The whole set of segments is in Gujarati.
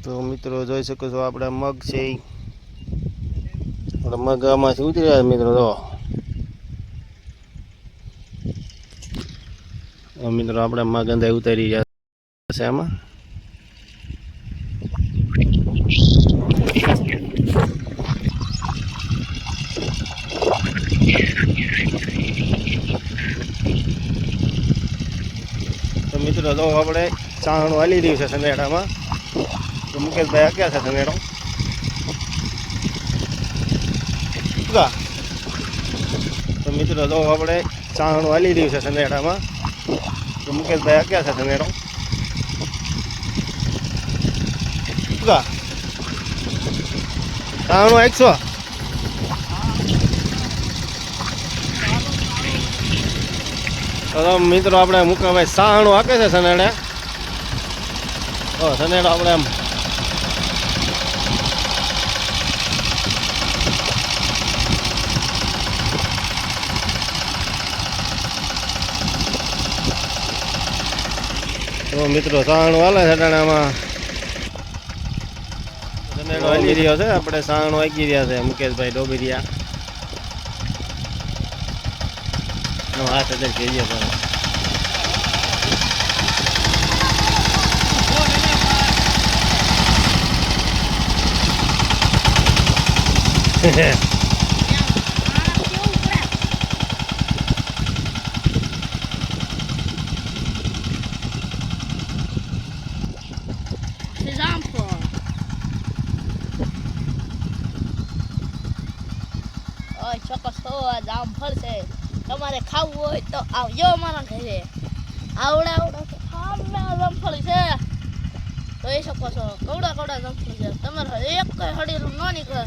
તો મિત્રો જોઈ શકો છો આપણે મગ છે આપણે મગ આમાંથી ઉતરી રહ્યા મિત્રો. તો મિત્રો આપણે મગ અંદર ઉતારી રહ્યા છે આમાં. તો મિત્રો તો આપણે ચાણું હાલી રહ્યું છે સંદેડામાં. તો મુકેશભાઈ આ ક્યાં છે સંદેડો? તો મિત્રો તો આપણે ચાણું હાલી રહ્યું છે સંદેડામાં. તો મુકેશભાઈ આ ક્યાં છે સંદેડો? ચાણું 100. તો મિત્રો આપણે મુકાભાઈ સાણું હાકે છે સનેડે. સનેડો આપણે એમ તો મિત્રો સાણું હાલે છે ટાણામાં. સનેડો હાલી રહ્યો છે, આપણે સાણું હાકી રહ્યા છે મુકેશભાઈ ડોબીરિયા. હાથ અંદર કહીએ પણ જામફળ છે, તમારે ખાવું હોય તો આવજો અમારા ઘરે. આવડા જામફળ છે, જોઈ શકો છો. કવડા જામફળ છે, તમારે એક કઈ હડીનું ન નીકળે,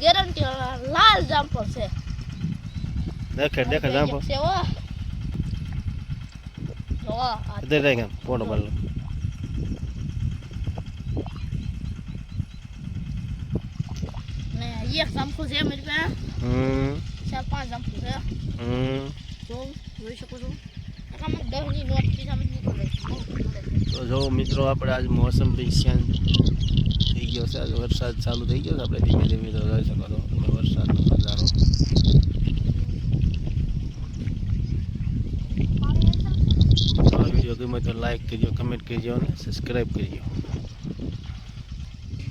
ગેરંટી. લાલ જામફળ છે, દેખે જામફળ છે. ફોટો પાડ લો. ને એક જામફળ છે મારી પાસે. 4-5 જામફળ છે. જોઈ શકો છો. આમાં 10ની નોટ નીકળે. તો જો મિત્રો આપણે આજ મોસમ શાંત થઈ ગયો છે. આજ વરસાદ ચાલુ થઈ ગયો છે. આપણે ધીમે ધીમે તો જોઈ શકો છો તમે વરસાદનો નજારો. આ વિડીયો ગમે તો લાઈક કરજો, કમેન્ટ કરજો અને સબસ્ક્રાઈબ કરજો.